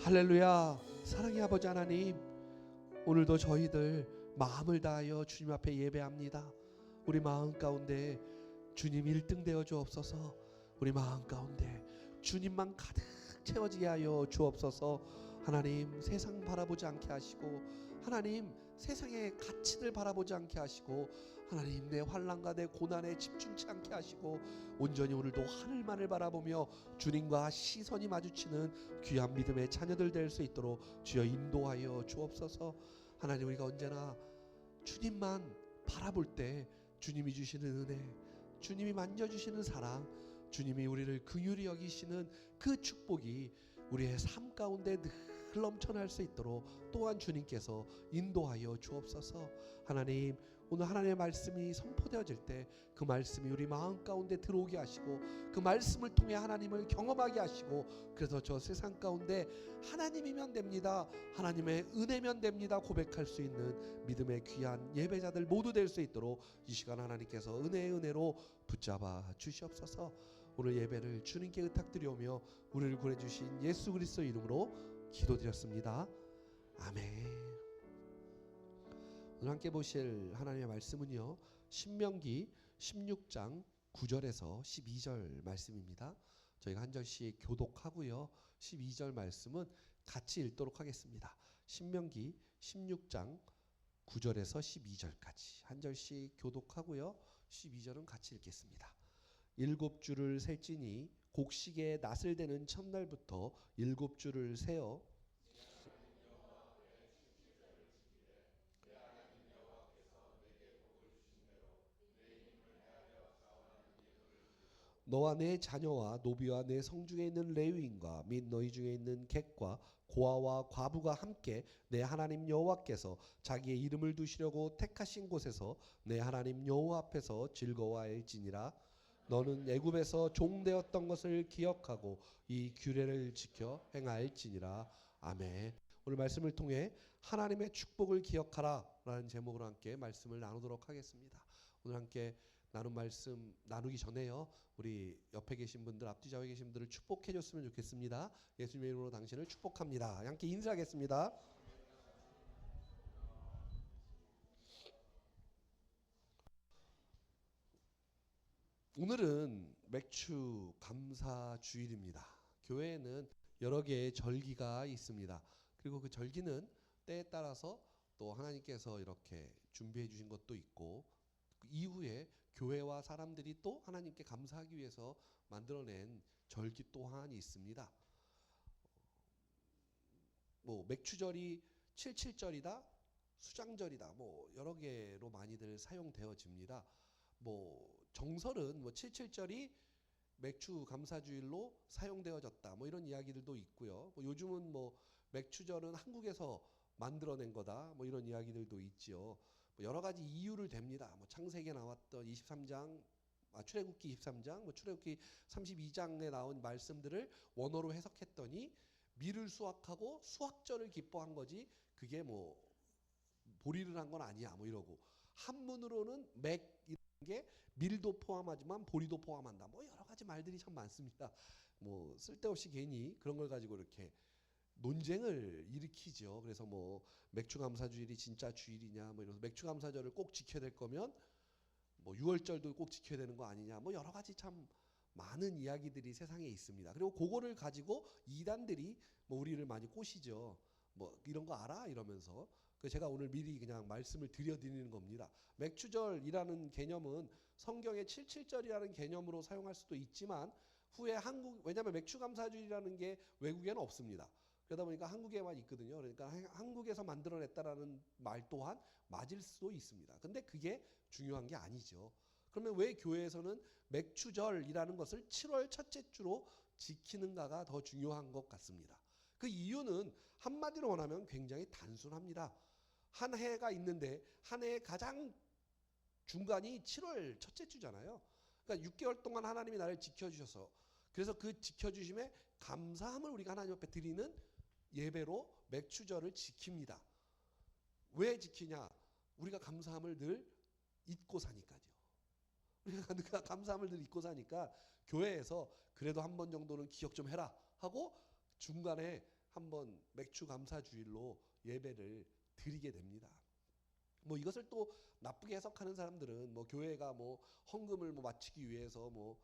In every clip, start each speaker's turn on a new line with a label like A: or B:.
A: 할렐루야. 사랑의 아버지 하나님, 오늘도 저희들 마음을 다하여 주님 앞에 예배합니다. 우리 마음 가운데 주님 1등 되어 주옵소서. 우리 마음 가운데 주님만 가득 채워지게 하여 주옵소서. 하나님, 세상 바라보지 않게 하시고, 하나님 세상의 가치를 바라보지 않게 하시고, 하나님 내 환난과 내 고난에 집중치 않게 하시고, 온전히 오늘도 하늘만을 바라보며 주님과 시선이 마주치는 귀한 믿음의 자녀들 될 수 있도록 주여 인도하여 주옵소서. 하나님, 우리가 언제나 주님만 바라볼 때 주님이 주시는 은혜, 주님이 만져주시는 사랑, 주님이 우리를 긍휼히 여기시는 그 축복이 우리의 삶 가운데 늘 넘쳐날 수 있도록 또한 주님께서 인도하여 주옵소서. 하나님, 오늘 하나님의 말씀이 선포되어질 때 그 말씀이 우리 마음 가운데 들어오게 하시고, 그 말씀을 통해 하나님을 경험하게 하시고, 그래서 저 세상 가운데 하나님이면 됩니다, 하나님의 은혜면 됩니다 고백할 수 있는 믿음의 귀한 예배자들 모두 될 수 있도록 이 시간 하나님께서 은혜의 은혜로 붙잡아 주시옵소서. 오늘 예배를 주님께 의탁드리오며 우리를 구해주신 예수 그리스도 이름으로 기도드렸습니다. 아멘. 오늘 함께 보실 하나님의 말씀은요, 신명기 16장 9절에서 12절 말씀입니다. 저희가 한 절씩 교독하고요, 12절 말씀은 같이 읽도록 하겠습니다. 신명기 16장 9절에서 12절까지 한 절씩 교독하고요, 12절은 같이 읽겠습니다. 7주를 셀지니 곡식의 낫을 대는 첫날부터 7주를 세어 너와 내 자녀와 노비와 내 성중에 있는 레위인과 및 너희 중에 있는 객과 고아와 과부가 함께 내 하나님 여호와께서 자기의 이름을 두시려고 택하신 곳에서 내 하나님 여호와 앞에서 즐거워할지니라. 너는 애굽에서 종되었던 것을 기억하고 이 규례를 지켜 행할지니라. 아멘. 오늘 말씀을 통해 하나님의 축복을 기억하라 라는 제목으로 함께 말씀을 나누도록 하겠습니다. 오늘 함께 나눈 말씀 나누기 전에요, 우리 옆에 계신 분들, 앞뒤 좌우에 계신 분들을 축복해 줬으면 좋겠습니다. 예수님의 이름으로 당신을 축복합니다. 함께 인사하겠습니다. 오늘은 맥주 감사 주일입니다. 교회에는 여러 개의 절기가 있습니다. 그리고 그 절기는 때에 따라서 또 하나님께서 이렇게 준비해 주신 것도 있고, 그 이후에 교회와 사람들이 또 하나님께 감사하기 위해서 만들어낸 절기 또한 있습니다. 뭐 맥추절이 77절이다, 수장절이다, 뭐 여러 개로 많이들 사용되어집니다. 뭐 정설은 뭐 77절이 맥추 감사주일로 사용되어졌다, 뭐 이런 이야기들도 있고요. 뭐 요즘은 뭐 맥추절은 한국에서 만들어낸 거다, 뭐 이런 이야기들도 있지요. 뭐 여러 가지 이유를 댑니다. 뭐 창세기에 나왔던 23장, 출애굽기 23장, 뭐 출애굽기 32장에 나온 말씀들을 원어로 해석했더니 밀을 수확하고 수확절을 기뻐한 거지, 그게 뭐 보리를 한 건 아니야, 뭐 이러고, 한문으로는 맥 이런 게 밀도 포함하지만 보리도 포함한다, 뭐 여러 가지 말들이 참 많습니다. 뭐 쓸데없이 괜히 그런 걸 가지고 이렇게 논쟁을 일으키죠. 그래서 뭐 맥주감사주일이 진짜 주일이냐, 뭐 이러면서 맥주감사절을 꼭 지켜야 될 거면 뭐 6월절도 꼭 지켜야 되는 거 아니냐, 뭐 여러 가지 참 많은 이야기들이 세상에 있습니다. 그리고 그거를 가지고 이단들이 뭐 우리를 많이 꼬시죠. 뭐 이런 거 알아? 이러면서. 그 제가 오늘 미리 그냥 말씀을 드리는 겁니다. 맥추절이라는 개념은 성경의 77절이라는 개념으로 사용할 수도 있지만, 후에 왜냐하면 맥추감사주일이라는 게 외국에는 없습니다. 그러다 보니까 한국에만 있거든요. 그러니까 한국에서 만들어냈다라는 말 또한 맞을 수도 있습니다. 근데 그게 중요한 게 아니죠. 그러면 왜 교회에서는 맥추절이라는 것을 7월 첫째 주로 지키는가가 더 중요한 것 같습니다. 그 이유는 한마디로 원하면 굉장히 단순합니다. 한 해가 있는데 한 해의 가장 중간이 7월 첫째 주잖아요. 그러니까 6개월 동안 하나님이 나를 지켜주셔서, 그래서 그 지켜주심에 감사함을 우리가 하나님 앞에 드리는 예배로 맥추절을 지킵니다. 왜 지키냐? 우리가 감사함을 늘 잊고 사니까요. 우리가 감사함을 늘 잊고 사니까 교회에서 그래도 한 번 정도는 기억 좀 해라 하고 중간에 한번 맥주 감사 주일로 예배를 드리게 됩니다. 뭐 이것을 또 나쁘게 해석하는 사람들은 뭐 교회가 뭐 헌금을 뭐 마치기 위해서 뭐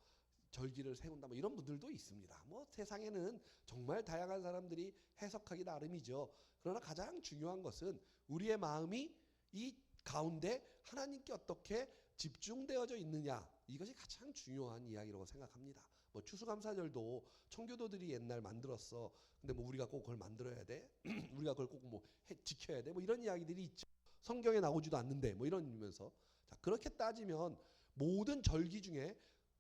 A: 절기를 세운다 뭐 이런 분들도 있습니다. 뭐 세상에는 정말 다양한 사람들이 해석하기 나름이죠. 그러나 가장 중요한 것은 우리의 마음이 이 가운데 하나님께 어떻게 집중되어져 있느냐, 이것이 가장 중요한 이야기라고 생각합니다. 뭐 추수감사절도 청교도들이 옛날 만들었어. 근데 뭐 우리가 꼭 그걸 만들어야 돼. 우리가 그걸 꼭 뭐 지켜야 돼. 뭐 이런 이야기들이 있죠. 성경에 나오지도 않는데 뭐 이러면서, 자, 그렇게 따지면 모든 절기 중에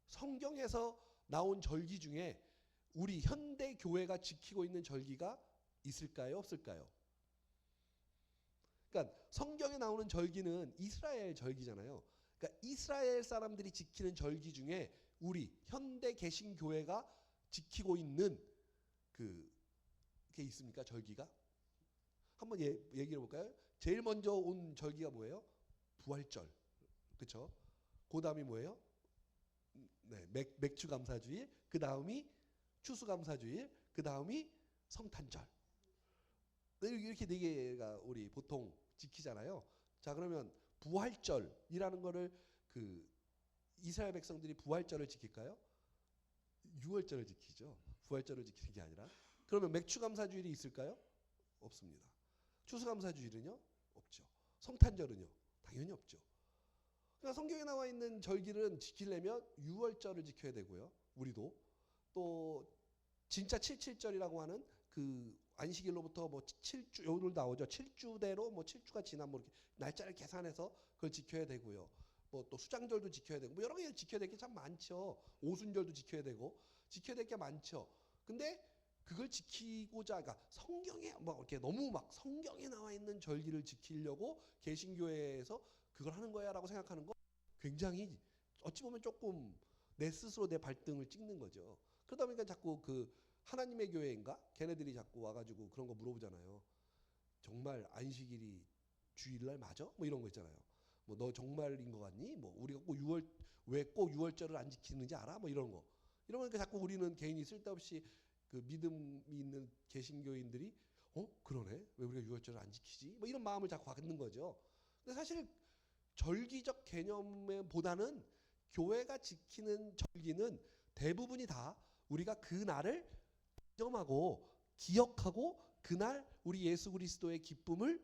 A: 성경에서 나온 절기 중에 우리 현대 교회가 지키고 있는 절기가 있을까요? 없을까요? 그러니까 성경에 나오는 절기는 이스라엘 절기잖아요. 그러니까 이스라엘 사람들이 지키는 절기 중에 우리 현대 개신교회가 지키고 있는 그게 있습니까? 절기가? 한번 얘기해 볼까요? 제일 먼저 온 절기가 뭐예요? 부활절. 그렇죠? 그다음이 뭐예요? 네, 맥주 감사주일. 그다음이 추수감사주일. 그다음이 성탄절. 이렇게 네 개가 우리 보통 지키잖아요. 자, 그러면 부활절이라는 거를 그 이스라엘 백성들이 부활절을 지킬까요? 유월절을 지키죠. 부활절을 지키는 게 아니라. 그러면 맥주감사주일이 있을까요? 없습니다. 추수감사주일은요? 없죠. 성탄절은요? 당연히 없죠. 그러니까 성경에 나와 있는 절기를 지키려면 유월절을 지켜야 되고요. 우리도 또 진짜 77절이라고 하는 그 안식일로부터 뭐 7주 요들 나오죠. 7주대로 뭐 7주가 지난 뭐 이렇게 날짜를 계산해서 그걸 지켜야 되고요. 뭐 또 수장절도 지켜야 되고 뭐 여러 개 지켜야 될 게 참 많죠. 오순절도 지켜야 되고 지켜야 될 게 많죠. 근데 그걸 지키고자, 그러니까 성경에 뭐 이렇게 너무 막 성경에 나와 있는 절기를 지키려고 개신교회에서 그걸 하는 거야라고 생각하는 거 굉장히 어찌 보면 조금 내 스스로 내 발등을 찍는 거죠. 그러다 보니까 자꾸 그 하나님의 교회인가? 걔네들이 자꾸 와가지고 그런 거 물어보잖아요. 정말 안식일이 주일날 맞아? 뭐 이런 거 있잖아요. 뭐 너 정말인 거 같니? 뭐 우리가 꼭 왜 꼭 유월절을 안 지키는지 알아? 뭐 이런 거. 이러니까 자꾸 우리는 개인이 쓸데없이 그 믿음이 있는 개신교인들이 그러네? 왜 우리가 유월절을 안 지키지? 뭐 이런 마음을 자꾸 갖는 거죠. 근데 사실 절기적 개념보다는 교회가 지키는 절기는 대부분이 다 우리가 그 날을 기념하고 기억하고 그날 우리 예수 그리스도의 기쁨을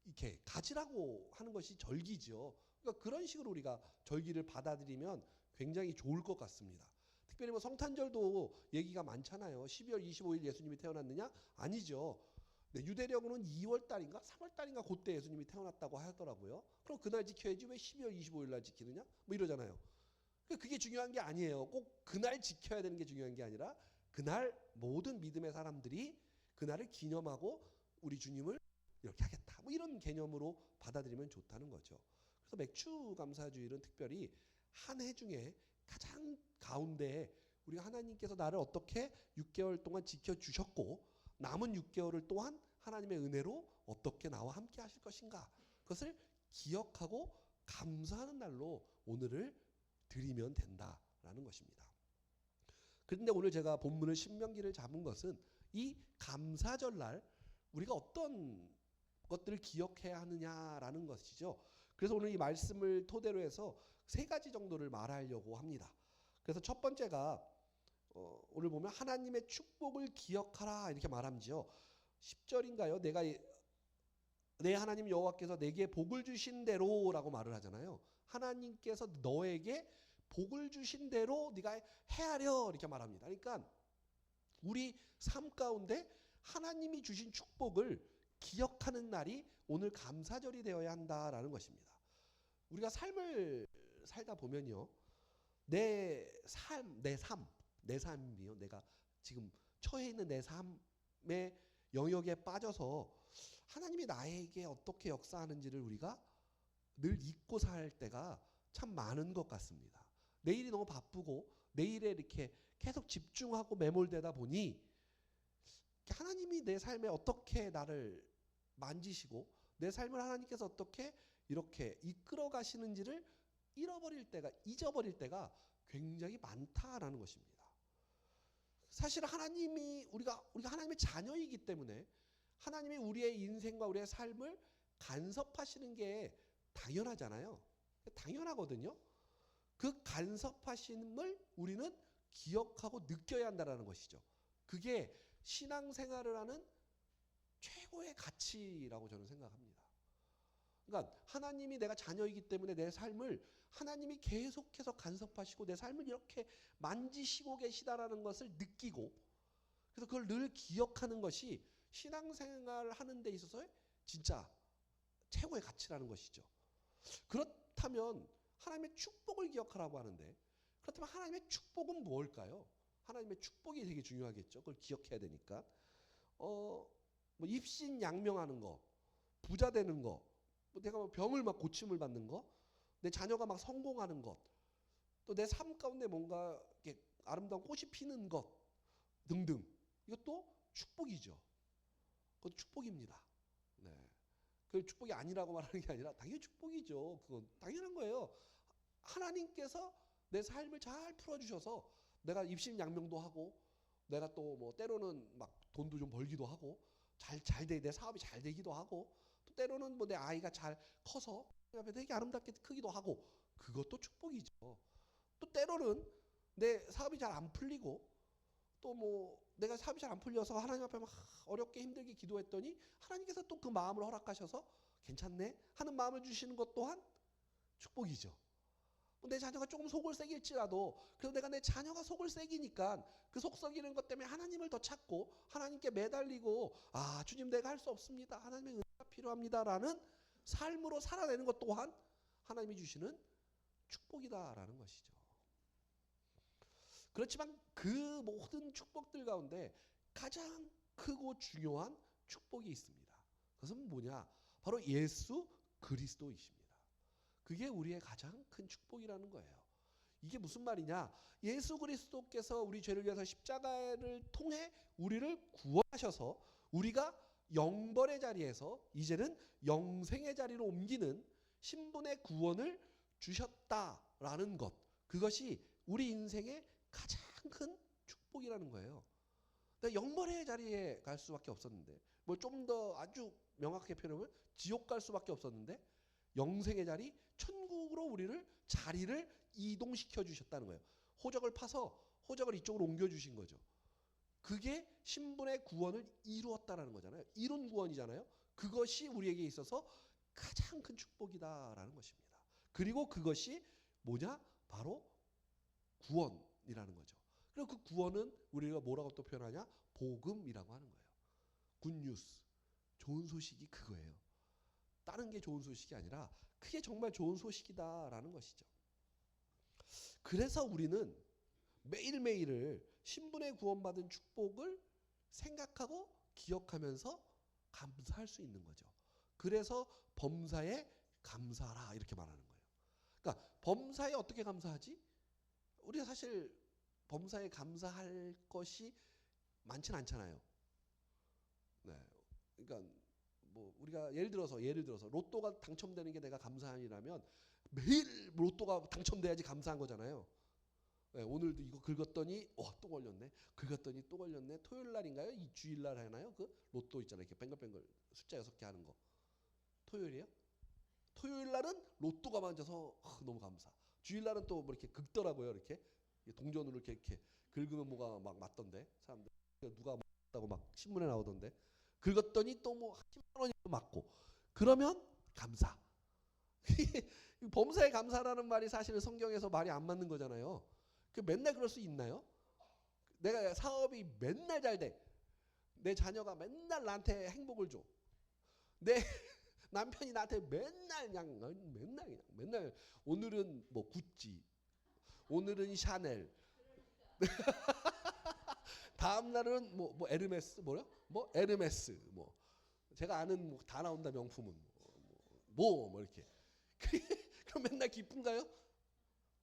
A: 이렇게 가지라고 하는 것이 절기죠. 그러니까 그런 식으로 우리가 절기를 받아들이면 굉장히 좋을 것 같습니다. 특별히 뭐 성탄절도 얘기가 많잖아요. 12월 25일 예수님이 태어났느냐? 아니죠. 네, 유대력으로는 2월 달인가 3월 달인가 그때 예수님이 태어났다고 하더라고요. 그럼 그날 지켜야지 왜 12월 25일 날 지키느냐? 뭐 이러잖아요. 그게 중요한 게 아니에요. 꼭 그날 지켜야 되는 게 중요한 게 아니라 그날 모든 믿음의 사람들이 그날을 기념하고 우리 주님을 이렇게 하겠다. 뭐 이런 개념으로 받아들이면 좋다는 거죠. 그래서 맥주 감사주일은 특별히 한 해 중에 가장 가운데에 우리가 하나님께서 나를 어떻게 6개월 동안 지켜주셨고 남은 6개월을 또한 하나님의 은혜로 어떻게 나와 함께 하실 것인가, 그것을 기억하고 감사하는 날로 오늘을 드리면 된다라는 것입니다. 그런데 오늘 제가 본문을 신명기를 잡은 것은 이 감사절 날 우리가 어떤 것들을 기억해야 하느냐라는 것이죠. 그래서 오늘 이 말씀을 토대로 해서 세 가지 정도를 말하려고 합니다. 그래서 첫 번째가 오늘 보면 하나님의 축복을 기억하라 이렇게 말함지요. 10절인가요? 내 하나님 여호와께서 내게 복을 주신 대로라고 말을 하잖아요. 하나님께서 너에게 복을 주신 대로 네가 헤아려 이렇게 말합니다. 그러니까 우리 삶 가운데 하나님이 주신 축복을 기억하는 날이 오늘 감사절이 되어야 한다라는 것입니다. 우리가 삶을 살다 보면요, 내 삶이요, 내가 지금 처해 있는 내 삶의 영역에 빠져서 하나님이 나에게 어떻게 역사하는지를 우리가 늘 잊고 살 때가 참 많은 것 같습니다. 내일이 너무 바쁘고 내일에 이렇게 계속 집중하고 매몰되다 보니 하나님이 내 삶에 어떻게 나를 만지시고 내 삶을 하나님께서 어떻게 이렇게 이끌어 가시는지를 잊어버릴 때가 굉장히 많다라는 것입니다. 사실 하나님이 우리가 하나님의 자녀이기 때문에 하나님이 우리의 인생과 우리의 삶을 간섭하시는 게 당연하잖아요. 당연하거든요. 그 간섭하심을 우리는 기억하고 느껴야 한다는 것이죠. 그게 신앙생활을 하는 최고의 가치라고 저는 생각합니다. 그러니까 하나님이 내가 자녀이기 때문에 내 삶을 하나님이 계속해서 간섭하시고 내 삶을 이렇게 만지시고 계시다라는 것을 느끼고, 그래서 그걸 늘 기억하는 것이 신앙생활을 하는 데 있어서의 진짜 최고의 가치라는 것이죠. 그렇다면 하나님의 축복을 기억하라고 하는데, 그렇다면 하나님의 축복은 뭘까요? 하나님의 축복이 되게 중요하겠죠. 그걸 기억해야 되니까. 뭐 입신양명하는 거, 부자 되는 거, 내가 뭐 병을 막 고침을 받는 거, 내 자녀가 막 성공하는 것, 또 내 삶 가운데 뭔가 이렇게 아름다운 꽃이 피는 것 등등, 이것도 축복이죠. 그것도 축복입니다. 네. 그 축복이 아니라고 말하는 게 아니라 당연히 축복이죠. 그건 당연한 거예요. 하나님께서 내 삶을 잘 풀어주셔서 내가 입신양명도 하고, 내가 또 뭐 때로는 막 돈도 좀 벌기도 하고, 내 사업이 잘 되기도 하고, 또 때로는 뭐 내 아이가 잘 커서 되게 아름답게 크기도 하고, 그것도 축복이죠. 또 때로는 내 사업이 잘 안 풀리고, 또 뭐 내가 사업이 잘 안 풀려서 하나님 앞에 막 어렵게 힘들게 기도했더니 하나님께서 또 그 마음을 허락하셔서 괜찮네 하는 마음을 주시는 것 또한 축복이죠. 내 자녀가 조금 속을 새길지라도, 그래도 내가 내 자녀가 속을 새기니까 그 속 썩이는 것 때문에 하나님을 더 찾고 하나님께 매달리고, 아 주님 내가 할 수 없습니다, 하나님의 은혜가 필요합니다라는 삶으로 살아내는 것 또한 하나님이 주시는 축복이다라는 것이죠. 그렇지만 그 모든 축복들 가운데 가장 크고 중요한 축복이 있습니다. 그것은 뭐냐? 바로 예수 그리스도이십니다. 그게 우리의 가장 큰 축복이라는 거예요. 이게 무슨 말이냐? 예수 그리스도께서 우리 죄를 위해서 십자가를 통해 우리를 구원하셔서 우리가 영벌의 자리에서 이제는 영생의 자리로 옮기는 신분의 구원을 주셨다라는 것, 그것이 우리 인생의 가장 큰 축복이라는 거예요. 영벌의 자리에 갈 수밖에 없었는데, 뭐 좀 더 아주 명확하게 표현하면 지옥 갈 수밖에 없었는데, 영생의 자리, 천국으로 우리를 자리를 이동시켜 주셨다는 거예요. 호적을 파서 호적을 이쪽으로 옮겨 주신 거죠. 그게 신분의 구원을 이루었다라는 거잖아요. 이룬 구원이잖아요. 그것이 우리에게 있어서 가장 큰 축복이다라는 것입니다. 그리고 그것이 뭐냐? 바로 구원이라는 거죠. 그리고 그 구원은 우리가 뭐라고 또 표현하냐? 복음이라고 하는 거예요. 굿뉴스, 좋은 소식이 그거예요. 다른 게 좋은 소식이 아니라 그게 정말 좋은 소식이다라는 것이죠. 그래서 우리는 매일매일을 신분의 구원받은 축복을 생각하고 기억하면서 감사할 수 있는 거죠. 그래서 범사에 감사하라 이렇게 말하는 거예요. 그러니까 범사에 어떻게 감사하지? 우리가 사실 범사에 감사할 것이 많진 않잖아요. 네. 그러니까 뭐 우리가 예를 들어서 로또가 당첨되는 게 내가 감사함이라면 매일 로또가 당첨돼야지 감사한 거잖아요. 네, 오늘도 이거 긁었더니 또 걸렸네. 긁었더니 또 걸렸네. 토요일 날인가요? 이 주일 날 하나요? 그 로또 있잖아요. 이렇게 뱅글뱅글 숫자 6개 하는 거. 토요일이요? 토요일 날은 로또가 맞아서 너무 감사. 주일 날은 또 뭐 이렇게 긁더라고요. 이렇게 동전으로 이렇게 긁으면 뭐가 막 맞던데. 사람들 누가 맞다고 막 신문에 나오던데. 긁었더니 또 뭐 10만 원이 맞고. 그러면 감사. 범사에 감사라는 말이 사실은 성경에서 말이 안 맞는 거잖아요. 그 맨날 그럴 수 있나요? 내가 사업이 맨날 잘 돼. 내 자녀가 맨날 나한테 행복을 줘. 내 남편이 나한테 맨날 오늘은 뭐 구찌, 오늘은 샤넬, 다음 날은 뭐 에르메스 뭐 에르메스 뭐 제가 아는 뭐 다 나온다 명품은 뭐 이렇게. 그럼 맨날 기쁜가요?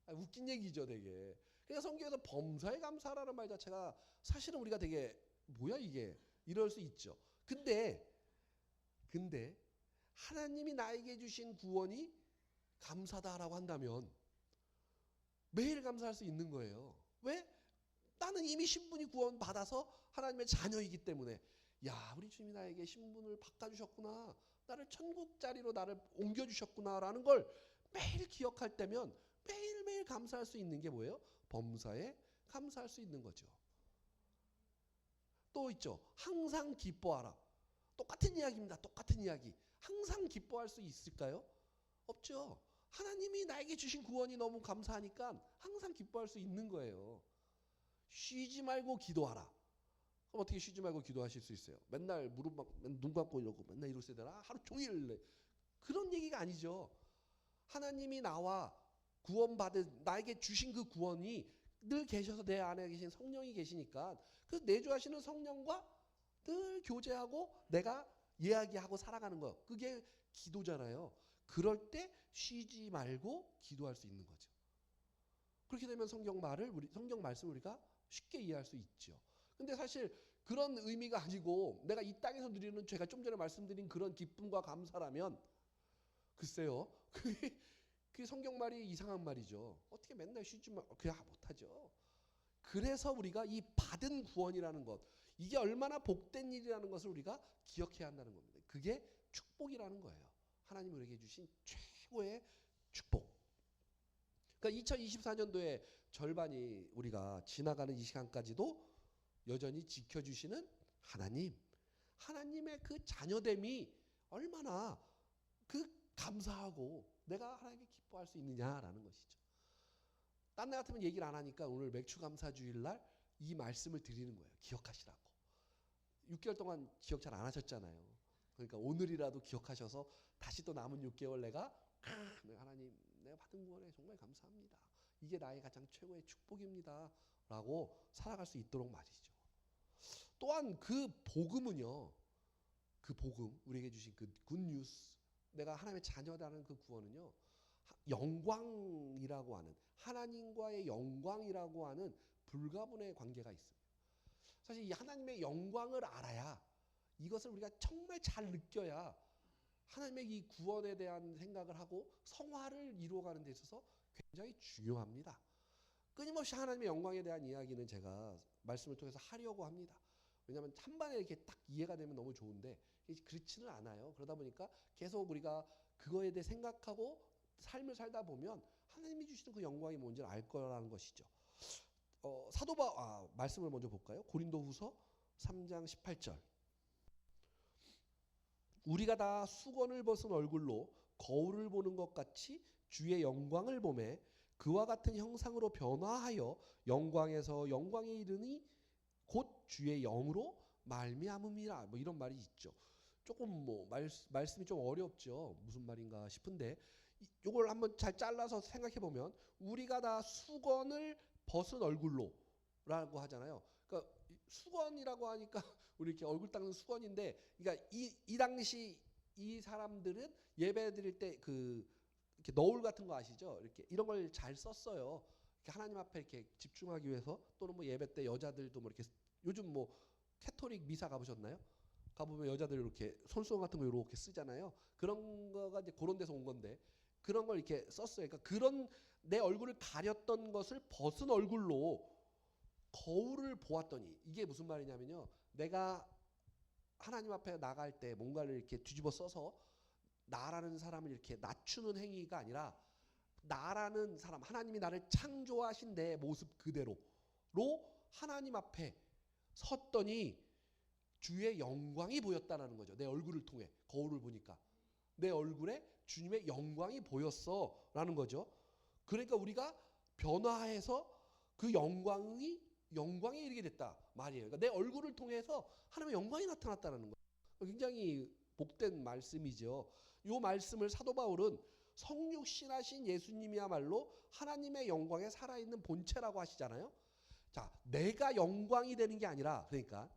A: 웃긴 얘기죠, 되게. 그러니까 성경에서 범사에 감사라는 말 자체가 사실은 우리가 되게 뭐야 이게 이럴 수 있죠. 근데 하나님이 나에게 주신 구원이 감사다라고 한다면 매일 감사할 수 있는 거예요. 왜? 나는 이미 신분이 구원받아서 하나님의 자녀이기 때문에 야, 우리 주님이 나에게 신분을 바꿔주셨구나. 나를 천국 자리로 나를 옮겨주셨구나라는 걸 매일 기억할 때면 매일매일 감사할 수 있는 게 뭐예요? 범사에 감사할 수 있는 거죠. 또 있죠. 항상 기뻐하라. 똑같은 이야기입니다. 똑같은 이야기. 항상 기뻐할 수 있을까요? 없죠. 하나님이 나에게 주신 구원이 너무 감사하니까 항상 기뻐할 수 있는 거예요. 쉬지 말고 기도하라. 그럼 어떻게 쉬지 말고 기도하실 수 있어요? 맨날 무릎 막 눈 감고 이러고 맨날 이러셔야 되나? 하루 종일 그런 얘기가 아니죠. 하나님이 나와 구원받은 나에게 주신 그 구원이 늘 계셔서 내 안에 계신 성령이 계시니까 그 내주하시는 성령과 늘 교제하고 내가 이야기하고 살아가는 거 그게 기도잖아요. 그럴 때 쉬지 말고 기도할 수 있는 거죠. 그렇게 되면 성경 말씀을 우리가 쉽게 이해할 수 있죠. 근데 사실 그런 의미가 아니고 내가 이 땅에서 누리는 제가 좀 전에 말씀드린 그런 기쁨과 감사라면 글쎄요. 그게 성경 말이 이상한 말이죠. 어떻게 맨날 쉬지 마. 그냥 못하죠. 그래서 우리가 이 받은 구원이라는 것 이게 얼마나 복된 일이라는 것을 우리가 기억해야 한다는 겁니다. 그게 축복이라는 거예요. 하나님 우리에게 주신 최고의 축복. 그러니까 2024년도에 절반이 우리가 지나가는 이 시간까지도 여전히 지켜주시는 하나님, 하나님의 그 자녀됨이 얼마나 그 감사하고 내가 하나님께 기뻐할 수 있느냐라는 것이죠. 딴 날 같으면 얘기를 안 하니까 오늘 맥주감사주일 날 이 말씀을 드리는 거예요. 기억하시라고. 6개월 동안 기억 잘 안 하셨잖아요. 그러니까 오늘이라도 기억하셔서 다시 또 남은 6개월 내가 하나님 내가 받은 구원에 정말 감사합니다. 이게 나의 가장 최고의 축복입니다. 라고 살아갈 수 있도록 말이죠. 또한 그 복음은요. 그 복음 우리에게 주신 그 굿뉴스 내가 하나님의 자녀라는 그 구원은요. 영광이라고 하는 하나님과의 영광이라고 하는 불가분의 관계가 있습니다. 사실 이 하나님의 영광을 알아야 이것을 우리가 정말 잘 느껴야 하나님의 이 구원에 대한 생각을 하고 성화를 이루어가는 데 있어서 굉장히 중요합니다. 끊임없이 하나님의 영광에 대한 이야기는 제가 말씀을 통해서 하려고 합니다. 왜냐하면 한번에 이렇게 딱 이해가 되면 너무 좋은데 그렇지는 않아요. 그러다 보니까 계속 우리가 그거에 대해 생각하고 삶을 살다 보면 하나님이 주시는 그 영광이 뭔지를 알 거라는 것이죠. 말씀을 먼저 볼까요? 고린도후서 3장 18절. 우리가 다 수건을 벗은 얼굴로 거울을 보는 것 같이 주의 영광을 보매 그와 같은 형상으로 변화하여 영광에서 영광에 이르니 곧 주의 영으로 말미암음이라. 뭐 이런 말이 있죠. 조금 말씀이 좀 어렵죠. 무슨 말인가 싶은데 이걸 한번 잘 잘라서 생각해 보면 우리가 다 수건을 벗은 얼굴로라고 하잖아요. 그러니까 수건이라고 하니까 우리 이렇게 얼굴 닦는 수건인데, 그러니까 이 당시 이 사람들은 예배 드릴 때 이렇게 너울 같은 거 아시죠? 이렇게 이런 걸 잘 썼어요. 이렇게 하나님 앞에 이렇게 집중하기 위해서 또는 뭐 예배 때 여자들도 뭐 이렇게 요즘 뭐 캐토릭 미사 가보셨나요? 가보면 여자들 이렇게 손수건 같은 거 이렇게 쓰잖아요. 그런 거가 이제 그런 데서 온 건데 그런 걸 이렇게 썼어요. 그러니까 그런 내 얼굴을 가렸던 것을 벗은 얼굴로 거울을 보았더니 이게 무슨 말이냐면요. 내가 하나님 앞에 나갈 때 뭔가를 이렇게 뒤집어 써서 나라는 사람을 이렇게 낮추는 행위가 아니라 나라는 사람, 하나님이 나를 창조하신 내 모습 그대로로 하나님 앞에 섰더니 주의 영광이 보였다라는 거죠. 내 얼굴을 통해 거울을 보니까 내 얼굴에 주님의 영광이 보였어라는 거죠. 그러니까 우리가 변화해서 그 영광에 이르게 됐다 말이에요. 그러니까 내 얼굴을 통해서 하나님의 영광이 나타났다는 거예요. 굉장히 복된 말씀이죠. 이 말씀을 사도 바울은 성육신하신 예수님이야말로 하나님의 영광에 살아있는 본체라고 하시잖아요. 자, 내가 영광이 되는 게 아니라, 그러니까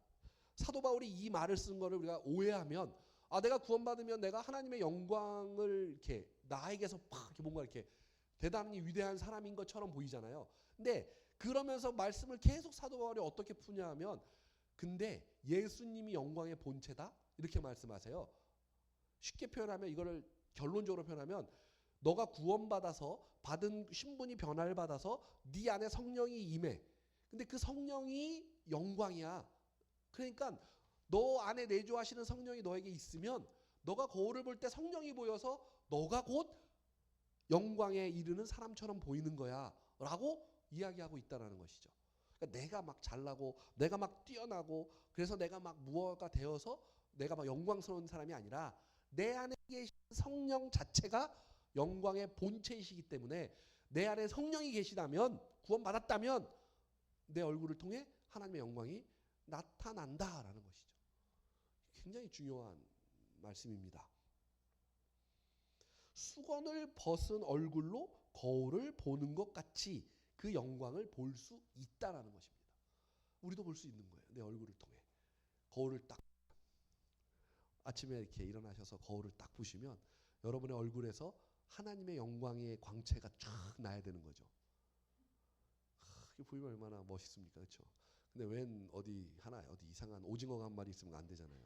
A: 사도 바울이 이 말을 쓴 거를 우리가 오해하면 내가 구원받으면 내가 하나님의 영광을 이렇게 나에게서 팍 이렇게 뭔가 이렇게 대단히 위대한 사람인 것처럼 보이잖아요. 근데 그러면서 말씀을 계속 사도 바울이 어떻게 푸냐 하면 근데 예수님이 영광의 본체다 이렇게 말씀하세요. 쉽게 표현하면 이거를 결론적으로 표현하면 너가 구원받아서 받은 신분이 변화를 받아서 네 안에 성령이 임해. 근데 그 성령이 영광이야. 그러니까 너 안에 내주하시는 성령이 너에게 있으면 너가 거울을 볼 때 성령이 보여서 너가 곧 영광에 이르는 사람처럼 보이는 거야 라고 이야기하고 있다는 것이죠. 그러니까 내가 막 잘나고 내가 막 뛰어나고 그래서 내가 막 무엇가 되어서 내가 막 영광스러운 사람이 아니라 내 안에 계신 성령 자체가 영광의 본체이시기 때문에 내 안에 성령이 계시다면, 구원받았다면 내 얼굴을 통해 하나님의 영광이 나타난다라는 것이죠. 굉장히 중요한 말씀입니다. 수건을 벗은 얼굴로 거울을 보는 것 같이 그 영광을 볼 수 있다라는 것입니다. 우리도 볼 수 있는 거예요. 내 얼굴을 통해. 거울을 딱 아침에 이렇게 일어나셔서 거울을 딱 보시면 여러분의 얼굴에서 하나님의 영광의 광채가 쫙 나야 되는 거죠. 이게 보이면 얼마나 멋있습니까? 그렇죠? 근데 웬 어디 이상한 오징어가 한 마리 있으면 안 되잖아요.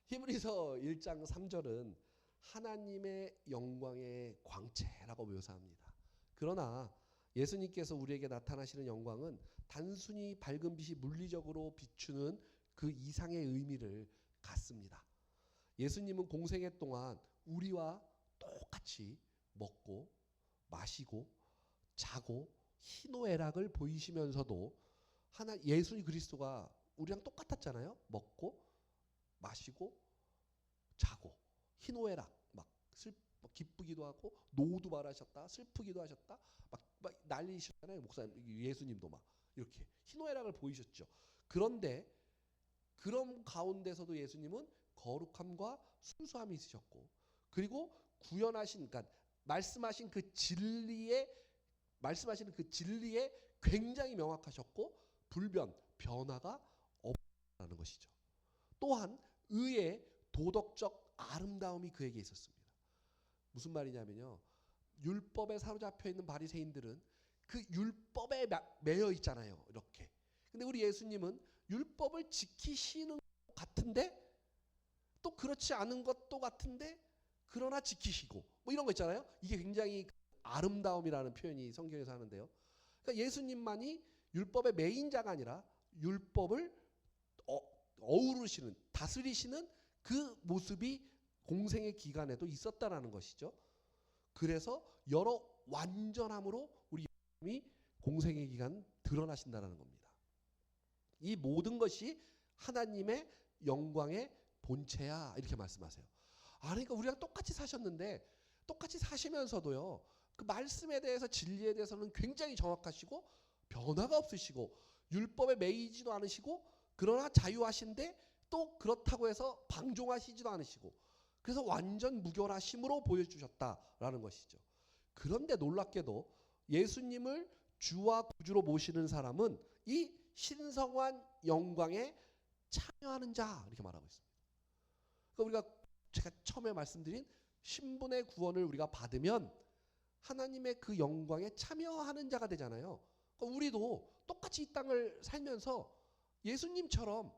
A: 히브리서 1장 3절은 하나님의 영광의 광채라고 묘사합니다. 그러나 예수님께서 우리에게 나타나시는 영광은 단순히 밝은 빛이 물리적으로 비추는 그 이상의 의미를 갖습니다. 예수님은 공생애 동안 우리와 똑같이 먹고 마시고 자고 희노애락을 보이시면서도 예수 그리스도가 우리랑 똑같았잖아요. 먹고 마시고 자고 희노애락 막 기쁘기도 하고 노도 말하셨다, 슬프기도 하셨다, 막 난리셨잖아요. 목사님 예수님도 막 이렇게 희노애락을 보이셨죠. 그런데 그런 가운데서도 예수님은 거룩함과 순수함이 있으셨고, 그리고 구현하신, 그러니까 말씀하시는 그 진리에 굉장히 명확하셨고 불변, 변화가 없다는 것이죠. 또한 의의 도덕적 아름다움이 그에게 있었습니다. 무슨 말이냐면요. 율법에 사로잡혀 있는 바리새인들은 그 율법에 매여 있잖아요. 이렇게. 근데 우리 예수님은 율법을 지키시는 것 같은데 또 그렇지 않은 것도 같은데 그러나 지키시고 뭐 이런 거 있잖아요. 이게 굉장히 아름다움이라는 표현이 성경에서 하는데요. 그러니까 예수님만이 율법의 메인자가 아니라 율법을 어우르시는, 다스리시는 그 모습이 공생의 기간에도 있었다라는 것이죠. 그래서 여러 완전함으로 우리 예수님이 공생의 기간 드러나신다라는 겁니다. 이 모든 것이 하나님의 영광의 본체야 이렇게 말씀하세요. 그러니까 우리랑 똑같이 사셨는데 똑같이 사시면서도요. 그 말씀에 대해서 진리에 대해서는 굉장히 정확하시고 변화가 없으시고 율법에 매이지도 않으시고 그러나 자유하신데 또 그렇다고 해서 방종하시지도 않으시고 그래서 완전 무결하심으로 보여주셨다라는 것이죠. 그런데 놀랍게도 예수님을 주와 구주로 모시는 사람은 이 신성한 영광에 참여하는 자 이렇게 말하고 있습니다. 그러니까 제가 처음에 말씀드린 신분의 구원을 우리가 받으면 하나님의 그 영광에 참여하는 자가 되잖아요. 그러니까 우리도 똑같이 이 땅을 살면서 예수님처럼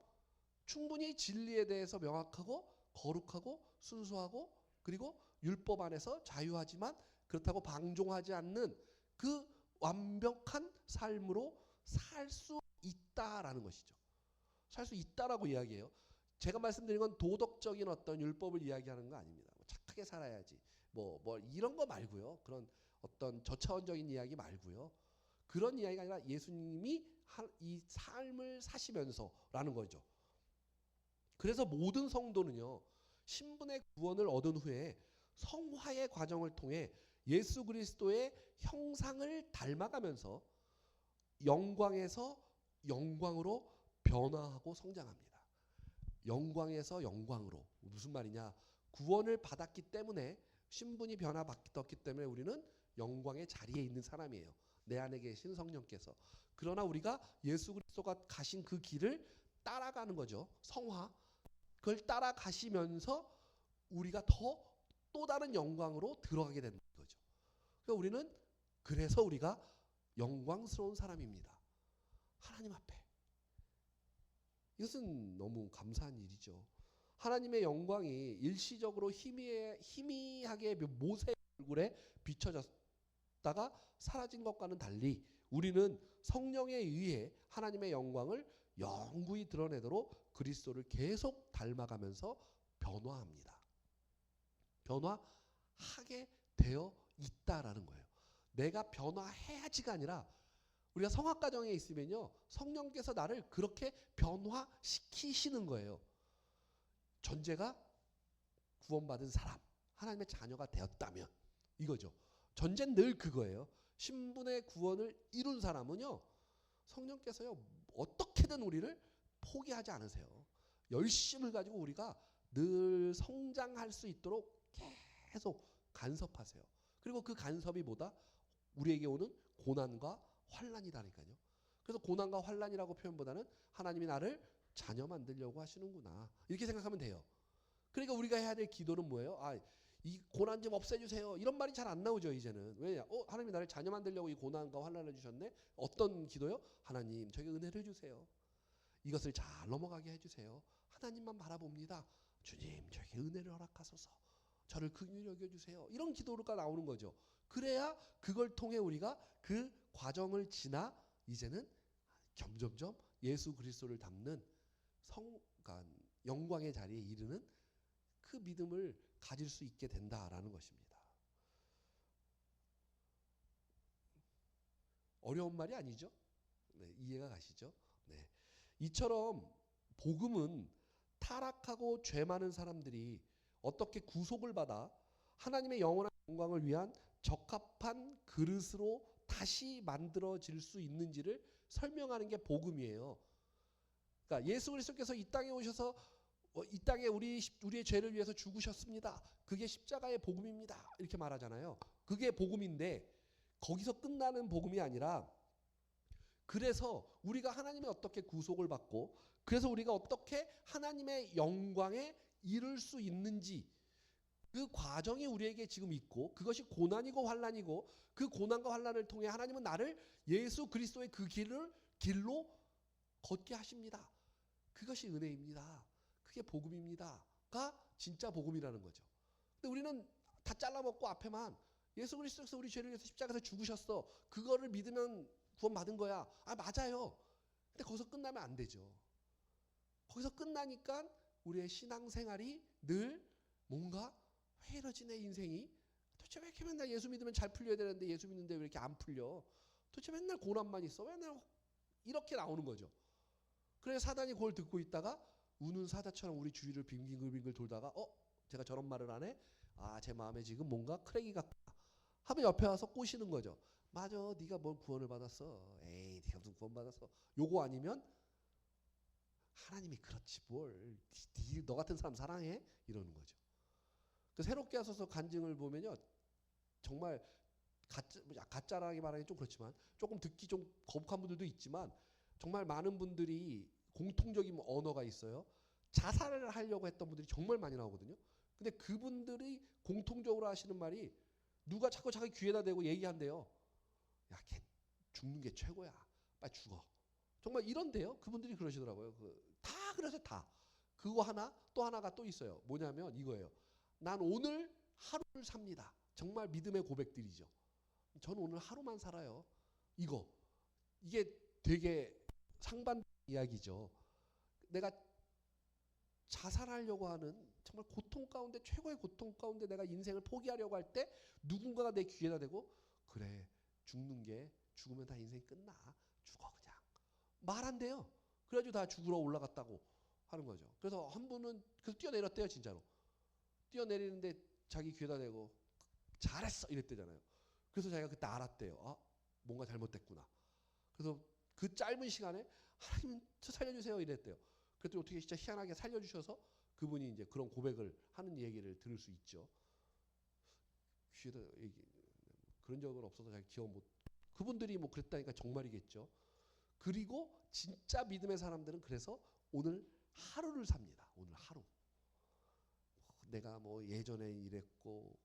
A: 충분히 진리에 대해서 명확하고 거룩하고 순수하고 그리고 율법 안에서 자유하지만 그렇다고 방종하지 않는 그 완벽한 삶으로 살 수 있다라는 것이죠. 살 수 있다라고 이야기해요. 제가 말씀드린 건 도덕적인 어떤 율법을 이야기하는 거 아닙니다. 착하게 살아야지. 뭐 이런 거 말고요. 그런 어떤 저차원적인 이야기 말고요. 그런 이야기가 아니라 예수님이 이 삶을 사시면서라는 거죠. 그래서 모든 성도는요. 신분의 구원을 얻은 후에 성화의 과정을 통해 예수 그리스도의 형상을 닮아가면서 영광에서 영광으로 변화하고 성장합니다. 영광에서 영광으로. 무슨 말이냐? 구원을 받았기 때문에 신분이 변화받았기 때문에 우리는 영광의 자리에 있는 사람이에요. 내 안에 계신 성령께서. 그러나 우리가 예수 그리스도가 가신 그 길을 따라가는 거죠. 성화. 그걸 따라가시면서 우리가 또 다른 영광으로 들어가게 되는 거죠. 그러니까 그래서 우리가 영광스러운 사람입니다. 하나님 앞에. 이것은 너무 감사한 일이죠. 하나님의 영광이 일시적으로 희미하게 모세의 얼굴에 비춰졌다고 걷다가 사라진 것과는 달리 우리는 성령에 의해 하나님의 영광을 영구히 드러내도록 그리스도를 계속 닮아가면서 변화합니다. 변화하게 되어 있다라는 거예요. 내가 변화해야지가 아니라 우리가 성화과정에 있으면요, 성령께서 나를 그렇게 변화시키시는 거예요. 전제가 구원받은 사람, 하나님의 자녀가 되었다면 이거죠. 전제는 늘 그거예요. 신분의 구원을 이룬 사람은요, 성령께서요 어떻게든 우리를 포기하지 않으세요. 열심을 가지고 우리가 늘 성장할 수 있도록 계속 간섭하세요. 그리고 그 간섭이 뭐다? 우리에게 오는 고난과 환난이라니까요. 그래서 고난과 환난이라고 표현보다는 하나님이 나를 자녀 만들려고 하시는구나, 이렇게 생각하면 돼요. 그러니까 우리가 해야 될 기도는 뭐예요? 이 고난 좀 없애주세요, 이런 말이 잘 안 나오죠 이제는. 왜냐? 하나님이 나를 자녀 만들려고 이 고난과 환난을 주셨네. 어떤 기도요? 하나님 저에게 은혜를 주세요. 이것을 잘 넘어가게 해주세요. 하나님만 바라봅니다. 주님 저에게 은혜를 허락하소서. 저를 긍휼히 여겨주세요. 이런 기도가 나오는 거죠. 그래야 그걸 통해 우리가 그 과정을 지나 이제는 점점점 예수 그리스도를 닮는 그러니까 영광의 자리에 이르는 그 믿음을 가질 수 있게 된다라는 것입니다. 어려운 말이 아니죠? 네, 이해가 가시죠? 네. 이처럼 복음은 타락하고 죄 많은 사람들이 어떻게 구속을 받아 하나님의 영원한 영광을 위한 적합한 그릇으로 다시 만들어질 수 있는지를 설명하는 게 복음이에요. 그러니까 예수 그리스도께서 이 땅에 오셔서 이 땅에 우리의 죄를 위해서 죽으셨습니다. 그게 십자가의 복음입니다. 이렇게 말하잖아요. 그게 복음인데 거기서 끝나는 복음이 아니라, 그래서 우리가 하나님의 어떻게 구속을 받고 그래서 우리가 어떻게 하나님의 영광에 이를 수 있는지, 그 과정이 우리에게 지금 있고 그것이 고난이고 환난이고, 그 고난과 환난을 통해 하나님은 나를 예수 그리스도의 그 길로 걷게 하십니다. 그것이 은혜입니다. 그게 복음입니다가 진짜 복음이라는 거죠. 근데 우리는 다 잘라먹고 앞에만 예수 그리스도께서 우리 죄를 위해서 십자가에서 죽으셨어, 그거를 믿으면 구원받은 거야. 맞아요. 근데 거기서 끝나면 안 되죠. 거기서 끝나니까 우리의 신앙생활이 늘 뭔가 회의러지네. 인생이 도대체 왜 이렇게 맨날 예수 믿으면 잘 풀려야 되는데 예수 믿는데 왜 이렇게 안 풀려? 도대체 맨날 고난만 있어? 맨날 이렇게 나오는 거죠. 그래서 사단이 그걸 듣고 있다가 우는 사자처럼 우리 주위를 빙글빙글 돌다가 제가 저런 말을 하네? 제 마음에 지금 뭔가 크랙이 같다 하면 옆에 와서 꼬시는 거죠. 맞아, 네가 뭘 구원을 받았어? 에이, 네가 무슨 구원 받았어? 요거 아니면 하나님이 그렇지 뭘, 너 같은 사람 사랑해? 이러는 거죠. 그 새롭게 하셔서 간증을 보면요, 정말 가짜라기 말하기 좀 그렇지만 조금 듣기 좀 거북한 분들도 있지만 정말 많은 분들이 공통적인 언어가 있어요. 자살을 하려고 했던 분들이 정말 많이 나오거든요. 근데 그분들이 공통적으로 하시는 말이, 누가 자꾸 자기 귀에다 대고 얘기한대요. 야, 걔 죽는 게 최고야. 빨리 죽어. 정말 이런데요. 그분들이 그러시더라고요. 다 그래서 다. 그거 하나 또 하나가 또 있어요. 뭐냐면 이거예요. 난 오늘 하루를 삽니다. 정말 믿음의 고백들이죠. 저는 오늘 하루만 살아요. 이게 되게 상반 이야기죠. 내가 자살하려고 하는 정말 고통 가운데, 최고의 고통 가운데 내가 인생을 포기하려고 할 때 누군가가 내 귀에다 대고, 그래, 죽으면 다 인생이 끝나. 죽어 그냥. 말한대요. 그래가지고 다 죽으러 올라갔다고 하는 거죠. 그래서 한 분은 그래서 뛰어내렸대요. 진짜로. 뛰어내리는데 자기 귀에다 대고 잘했어 이랬대잖아요. 그래서 자기가 그때 알았대요. 뭔가 잘못됐구나. 그래서 그 짧은 시간에 하나님 저 살려주세요 이랬대요. 그랬더니 어떻게 진짜 희한하게 살려주셔서 그분이 이제 그런 고백을 하는 얘기를 들을 수 있죠. 귀에다 그런 적은 없어서 잘 기억 못. 그분들이 뭐 그랬다니까 정말이겠죠. 그리고 진짜 믿음의 사람들은 그래서 오늘 하루를 삽니다. 오늘 하루. 내가 뭐 예전에 이랬고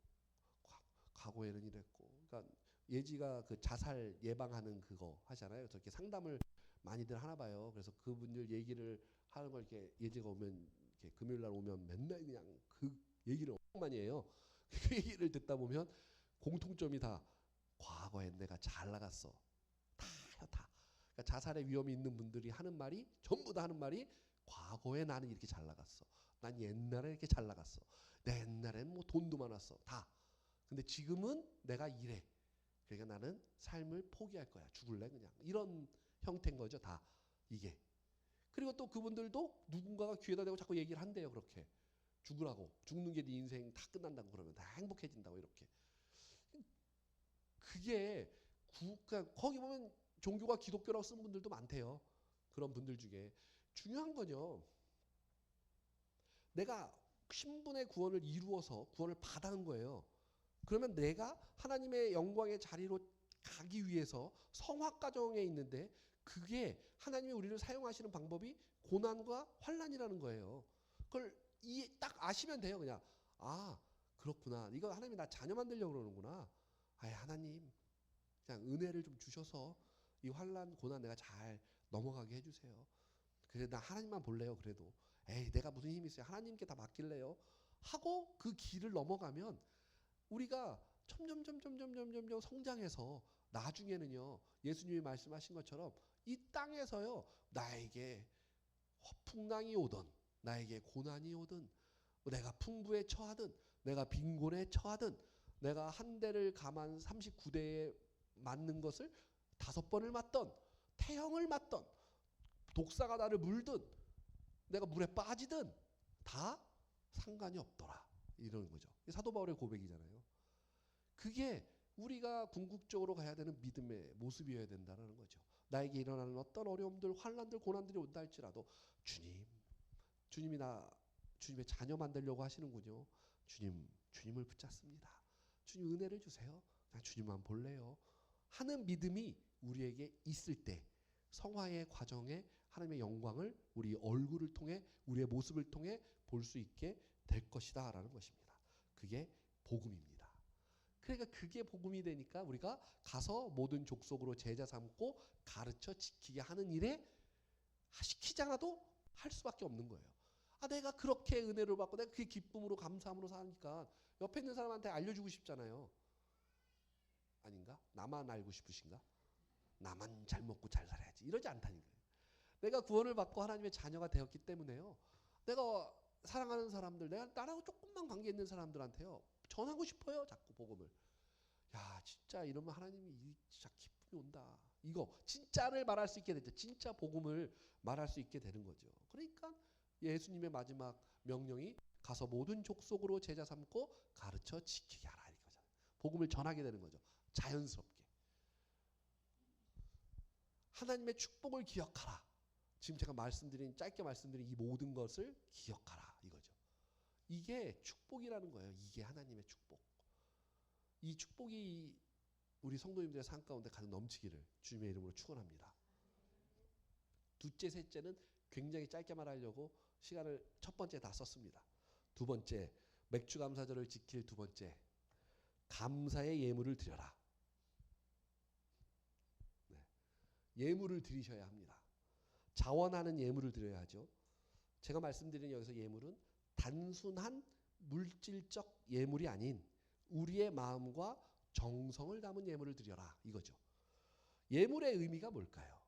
A: 과거에는 이랬고. 그러니까 예지가 그 자살 예방하는 그거 하잖아요. 그래서 이렇게 상담을 많이들 하나 봐요. 그래서 그분들 얘기를 하는 걸 이렇게 예지가 오면 이렇게 금요일 날 오면 맨날 그냥 그 얘기를 엄청 많이 해요. 그 얘기를 듣다 보면 공통점이 다 과거에 내가 잘 나갔어. 다. 그러니까 자살의 위험이 있는 분들이 하는 말이 전부 다 하는 말이 과거에 나는 이렇게 잘 나갔어. 난 옛날에 이렇게 잘 나갔어. 내 옛날에는 뭐 돈도 많았어. 다. 근데 지금은 내가 이래. 그러니까 나는 삶을 포기할 거야. 죽을래 그냥. 이런 형태인 거죠. 다 이게. 그리고 또 그분들도 누군가가 귀에다 대고 자꾸 얘기를 한대요. 그렇게. 죽으라고. 죽는 게 네 인생 다 끝난다고 그러면 다 행복해진다고 이렇게. 그게 그러니까 거기 보면 종교가 기독교라고 쓴 분들도 많대요. 그런 분들 중에. 중요한 건요. 내가 신분의 구원을 이루어서 구원을 받아는 거예요. 그러면 내가 하나님의 영광의 자리로 가기 위해서 성화 과정에 있는데 그게 하나님이 우리를 사용하시는 방법이 고난과 환난이라는 거예요. 그걸 딱 아시면 돼요. 그냥 아 그렇구나. 이거 하나님이 나 자녀 만들려고 그러는구나. 아 하나님 그냥 은혜를 좀 주셔서 이 환난 고난 내가 잘 넘어가게 해주세요. 그래 나 하나님만 볼래요. 그래도 에이 내가 무슨 힘이 있어요. 하나님께 다 맡길래요. 하고 그 길을 넘어가면 우리가 점점 성장해서 나중에는요 예수님이 말씀하신 것처럼 이 땅에서요 나에게 풍랑이 오든 나에게 고난이 오든 내가 풍부에 처하든 내가 빈곤에 처하든 내가 한 대를 감한 39대에 맞는 것을 5번을 맞던 태형을 맞던 독사가 나를 물든 내가 물에 빠지든 다 상관이 없더라 이러는 거죠. 사도 바울의 고백이잖아요. 그게 우리가 궁극적으로 가야 되는 믿음의 모습이어야 된다는 거죠. 나에게 일어나는 어떤 어려움들, 환난들, 고난들이 온다 할지라도 주님이 나 주님의 자녀 만들려고 하시는군요. 주님을 붙잡습니다. 주님 은혜를 주세요. 나 주님만 볼래요. 하는 믿음이 우리에게 있을 때 성화의 과정에 하나님의 영광을 우리 얼굴을 통해 우리의 모습을 통해 볼 수 있게 될 것이다 라는 것입니다. 그게 복음입니다. 그러니까 그게 복음이 되니까 우리가 가서 모든 족속으로 제자 삼고 가르쳐 지키게 하는 일에 시키지 않아도 할 수밖에 없는 거예요. 내가 그렇게 은혜를 받고 내가 그 기쁨으로 감사함으로 사니까 옆에 있는 사람한테 알려주고 싶잖아요. 아닌가? 나만 알고 싶으신가? 나만 잘 먹고 잘 살아야지. 이러지 않다니까요. 내가 구원을 받고 하나님의 자녀가 되었기 때문에요. 내가 사랑하는 사람들, 내가 나랑 조금만 관계 있는 사람들한테요. 전하고 싶어요. 자꾸 복음을. 야 진짜 이러면 하나님이 진짜 기쁨이 온다. 이거 진짜를 말할 수 있게 되죠. 진짜 복음을 말할 수 있게 되는 거죠. 그러니까 예수님의 마지막 명령이 가서 모든 족속으로 제자 삼고 가르쳐 지키게 하라 이거잖아요. 복음을 전하게 되는 거죠. 자연스럽게. 하나님의 축복을 기억하라. 지금 제가 짧게 말씀드린 이 모든 것을 기억하라 이거죠. 이게 축복이라는 거예요. 이게 하나님의 축복. 이 축복이 우리 성도님들의 삶 가운데 가득 넘치기를 주님의 이름으로 축원합니다. 둘째, 셋째는 굉장히 짧게 말하려고 시간을 첫 번째 다 썼습니다. 두 번째, 맥주 감사절을 지킬 두 번째, 감사의 예물을 드려라. 네. 예물을 드리셔야 합니다. 자원하는 예물을 드려야 하죠. 제가 말씀드린 여기서 예물은 단순한 물질적 예물이 아닌 우리의 마음과 정성을 담은 예물을 드려라 이거죠. 예물의 의미가 뭘까요?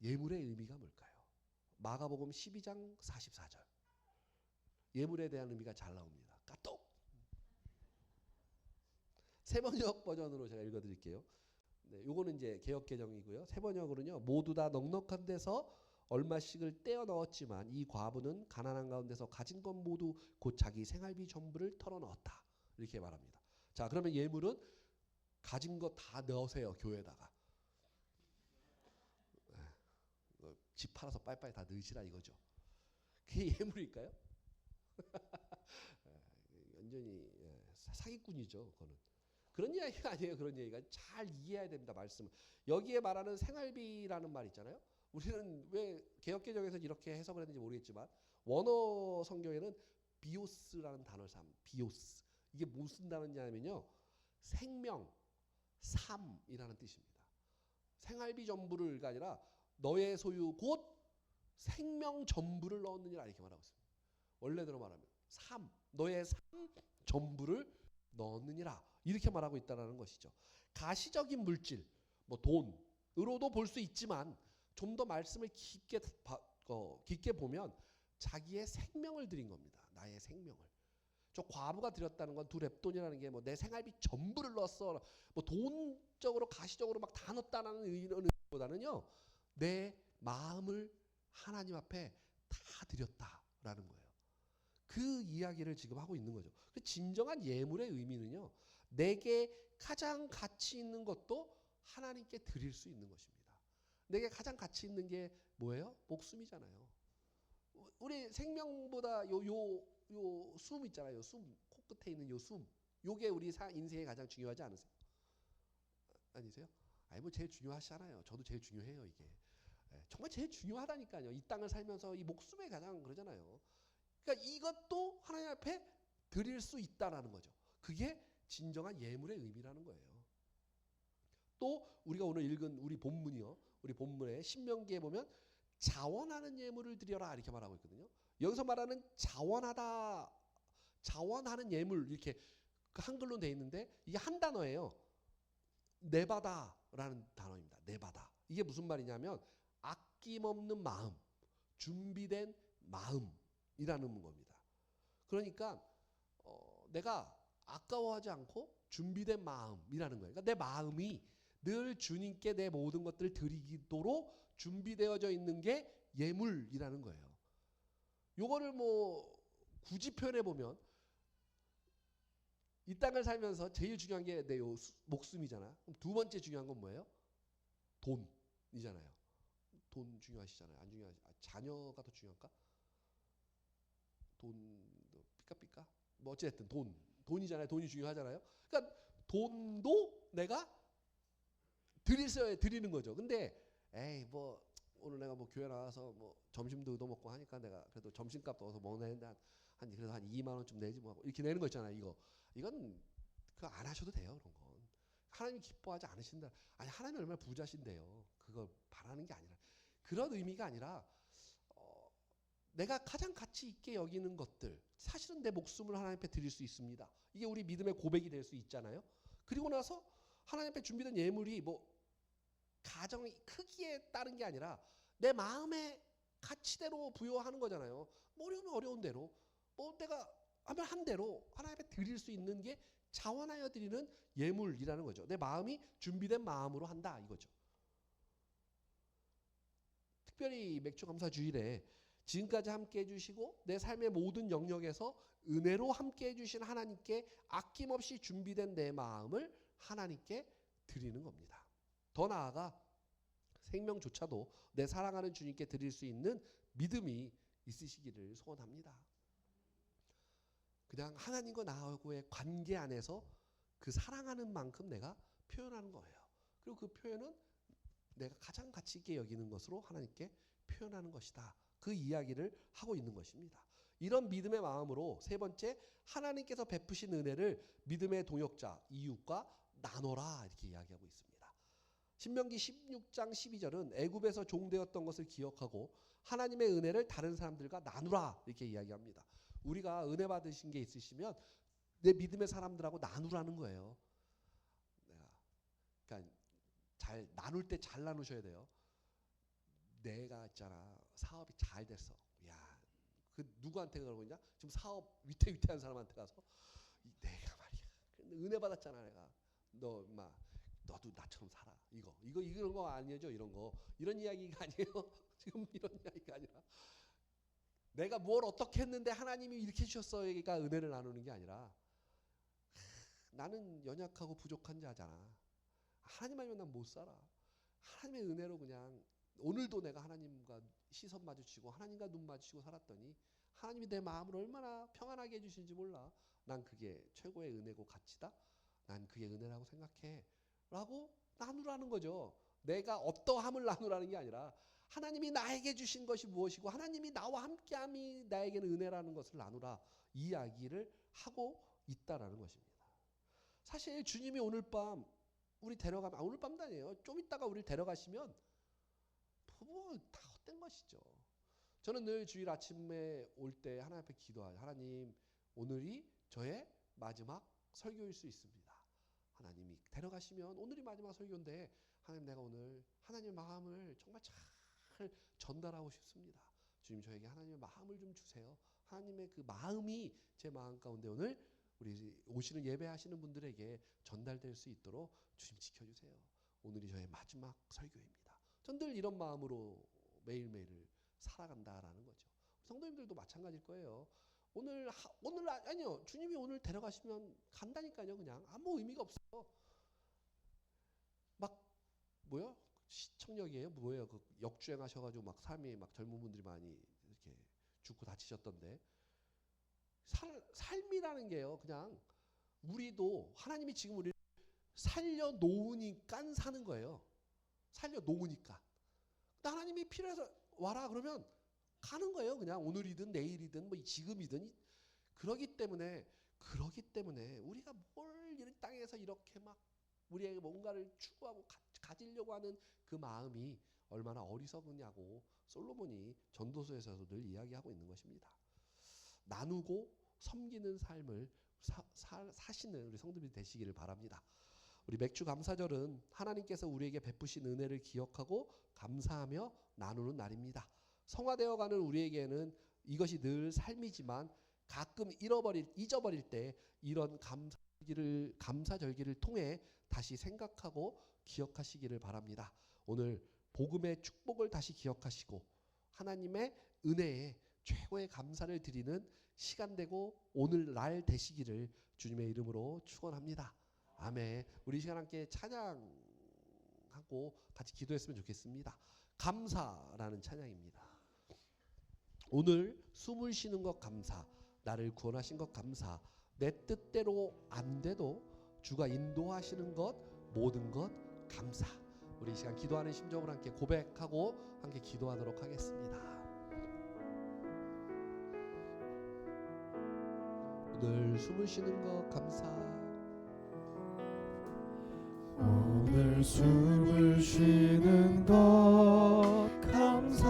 A: 예물의 의미가 뭘까요? 마가복음 12장 44절. 예물에 대한 의미가 잘 나옵니다. 까똑. 새번역 버전으로 제가 읽어드릴게요. 네, 요거는 이제 개역개정이고요. 새번역으로는요. 모두 다 넉넉한 데서 얼마씩을 떼어 넣었지만 이 과부는 가난한 가운데서 가진 것 모두 곧 자기 생활비 전부를 털어넣었다. 이렇게 말합니다. 자, 그러면 예물은 가진 거 다 넣으세요. 교회에다가. 집 팔아서 빨리빨리 다 넣으시라 이거죠. 그게 예물일까요? 완전히 사기꾼이죠. 그거는. 그런 이야기가 아니에요. 그런 얘기가 잘 이해해야 됩니다. 말씀을. 여기에 말하는 생활비라는 말 있잖아요. 우리는 왜 개역개정에서 이렇게 해석을 했는지 모르겠지만 원어 성경에는 비오스라는 단어를 씁니다. 비오스. 이게 무슨 단어냐면요. 생명, 삶이라는 뜻입니다. 생활비 전부를가 아니라 너의 소유 곧 생명 전부를 넣느니라 이렇게 말하고 있습니다. 원래대로 말하면 삶, 너의 삶 전부를 넣느니라 이렇게 말하고 있다는 것이죠. 가시적인 물질, 뭐 돈으로도 볼 수 있지만 좀 더 말씀을 깊게 보면 자기의 생명을 드린 겁니다. 나의 생명을. 저 과부가 드렸다는 건 두 렙돈이라는 게 뭐 내 생활비 전부를 넣었어, 뭐 돈적으로 가시적으로 막 다 넣었다는 의미보다는요, 내 마음을 하나님 앞에 다 드렸다라는 거예요. 그 이야기를 지금 하고 있는 거죠. 그 진정한 예물의 의미는요, 내게 가장 가치 있는 것도 하나님께 드릴 수 있는 것입니다. 내게 가장 가치 있는 게 뭐예요? 목숨이잖아요. 우리 생명보다 요 숨 있잖아요. 숨, 코끝에 있는 요 숨. 요게 우리 인생에 가장 중요하지 않으세요? 아니세요? 아니 뭐 제일 중요하시잖아요. 저도 제일 중요해요, 이게. 정말 제일 중요하다니까요. 이 땅을 살면서 이 목숨에 가장 그러잖아요. 그러니까 이것도 하나님 앞에 드릴 수 있다라는 거죠. 그게 진정한 예물의 의미라는 거예요. 또 우리가 오늘 읽은 우리 본문이요. 우리 본문에 신명기에 보면 자원하는 예물을 드려라 이렇게 말하고 있거든요. 여기서 말하는 자원하다, 자원하는 예물 이렇게 한글로 돼 있는데 이게 한 단어예요. 네바다라는 단어입니다. 네바다. 이게 무슨 말이냐면 아낌없는 마음, 준비된 마음이라는 겁니다. 그러니까 내가 아까워하지 않고 준비된 마음이라는 거예요. 그러니까 내 마음이 늘 주님께 내 모든 것들을 드리도록 준비되어져 있는 게 예물이라는 거예요. 요거를 뭐 굳이 표현해 보면 이 땅을 살면서 제일 중요한 게 내 목숨이잖아. 그럼 두 번째 중요한 건 뭐예요? 돈이잖아요. 돈 중요하시잖아요. 안 중요하시? 자녀가 더 중요할까? 돈도 삐까삐까? 뭐 어쨌든 돈이잖아요. 돈이 중요하잖아요. 그러니까 돈도 내가 드리는 거죠. 근데 에이 뭐 오늘 내가 뭐 교회 나와서 뭐 점심도 얻어먹고 하니까 내가 그래도 점심값 넣어서 먹는데 그래도 한 2만 원쯤 내지 뭐 이렇게 내는 거 있잖아요. 이건 그거 안 하셔도 돼요. 그런 건 하나님이 기뻐하지 않으신다. 아니 하나님이 얼마나 부자신데요. 그거 바라는 게 아니라 그런 의미가 아니라 내가 가장 가치 있게 여기는 것들 사실은 내 목숨을 하나님 앞에 드릴 수 있습니다. 이게 우리 믿음의 고백이 될 수 있잖아요. 그리고 나서 하나님 앞에 준비된 예물이 뭐 가정의 크기에 따른 게 아니라 내 마음의 가치대로 부여하는 거잖아요. 뭐 어려우면 어려운 대로, 뭐 내가 하면 한 대로 하나님 앞에 드릴 수 있는 게 자원하여 드리는 예물이라는 거죠. 내 마음이 준비된 마음으로 한다 이거죠. 특별히 맥주감사 주일에 지금까지 함께 해주시고 내 삶의 모든 영역에서 은혜로 함께 해주신 하나님께 아낌없이 준비된 내 마음을 하나님께 드리는 겁니다. 더 나아가 생명조차도 내 사랑하는 주님께 드릴 수 있는 믿음이 있으시기를 소원합니다. 그냥 하나님과 나하고의 관계 안에서 그 사랑하는 만큼 내가 표현하는 거예요. 그리고 그 표현은 내가 가장 가치 있게 여기는 것으로 하나님께 표현하는 것이다. 그 이야기를 하고 있는 것입니다. 이런 믿음의 마음으로 세 번째, 하나님께서 베푸신 은혜를 믿음의 동역자 이웃과 나눠라 이렇게 이야기하고 있습니다. 신명기 16장 12절은 애굽에서 종되었던 것을 기억하고 하나님의 은혜를 다른 사람들과 나누라 이렇게 이야기합니다. 우리가 은혜 받으신 게 있으시면 내 믿음의 사람들하고 나누라는 거예요. 그러니까 잘 나눌 때 잘 나누셔야 돼요. 내가 있잖아 사업이 잘 됐어. 야, 그 누구한테 그러고 있냐? 지금 사업 위태위태한 사람한테 가서 내가 말이야. 은혜 받았잖아 내가. 너도 나처럼 살아. 이런 거 아니죠? 이런 이야기가 아니에요. 지금 이런 이야기가 아니라 내가 뭘 어떻게 했는데 하나님이 이렇게 해주셨어요가 은혜를 나누는 게 아니라 나는 연약하고 부족한 자잖아. 하나님 아니면 난 못 살아. 하나님의 은혜로 그냥 오늘도 내가 하나님과 시선 마주치고 하나님과 눈 마주치고 살았더니 하나님이 내 마음을 얼마나 평안하게 해주신지 몰라. 난 그게 최고의 은혜고 가치다. 난 그게 은혜라고 생각해. 라고 나누라는 거죠. 내가 어떠함을 나누라는 게 아니라 하나님이 나에게 주신 것이 무엇이고 하나님이 나와 함께함이 나에게는 은혜라는 것을 나누라. 이 이야기를 하고 있다라는 것입니다. 사실 주님이 오늘 밤 우리 데려가면 오늘 밤도 아니에요. 좀 있다가 우리를 데려가시면 뭐 다 헛된 것이죠. 저는 늘 주일 아침에 올 때 하나님 앞에 기도하죠. 하나님 오늘이 저의 마지막 설교일 수 있습니다. 하나님이 데려가시면 오늘이 마지막 설교인데 하나님 내가 오늘 하나님의 마음을 정말 잘 전달하고 싶습니다. 주님 저에게 하나님의 마음을 좀 주세요. 하나님의 그 마음이 제 마음 가운데 오늘 우리 오시는 예배하시는 분들에게 전달될 수 있도록 주님 지켜주세요. 오늘이 저의 마지막 설교입니다. 전 늘 이런 마음으로 매일매일을 살아간다라는 거죠. 성도님들도 마찬가지일 거예요. 오늘 아니요. 주님이 오늘 데려가시면 간다니까요. 그냥 아무 의미가 없어요. 막 뭐야? 시청역이에요? 뭐예요? 그 역주행하셔가지고 막 삶이 막 젊은 분들이 많이 이렇게 죽고 다치셨던데 삶이라는 게요. 그냥 우리도 하나님이 지금 우리를 살려 놓으니까 사는 거예요. 살려 놓으니까. 하나님이 필요해서 와라 그러면 가는 거예요. 그냥 오늘이든 내일이든 뭐 지금이든 그러기 때문에 우리가 뭘 이 땅에서 이렇게 막 우리에게 뭔가를 추구하고 가지려고 하는 그 마음이 얼마나 어리석으냐고 솔로몬이 전도서에서도 늘 이야기하고 있는 것입니다. 나누고 섬기는 삶을 사시는 우리 성도들이 되시기를 바랍니다. 우리 맥주 감사절은 하나님께서 우리에게 베푸신 은혜를 기억하고 감사하며 나누는 날입니다. 성화되어가는 우리에게는 이것이 늘 삶이지만 가끔 잊어버릴 때 이런 감사절기를 통해 다시 생각하고 기억하시기를 바랍니다. 오늘 복음의 축복을 다시 기억하시고 하나님의 은혜에 최고의 감사를 드리는 시간 되고 오늘날 되시기를 주님의 이름으로 축원합니다. 아멘. 우리 시간 함께 찬양하고 같이 기도했으면 좋겠습니다. 감사라는 찬양입니다. 오늘 숨을 쉬는 것 감사, 나를 구원하신 것 감사, 내 뜻대로 안 돼도 주가 인도하시는 것 모든 것 감사. 우리 이 시간 기도하는 심정으로 함께 고백하고 함께 기도하도록 하겠습니다. 오늘 숨을 쉬는 것 감사.
B: 오늘 숨을 쉬는 것 감사,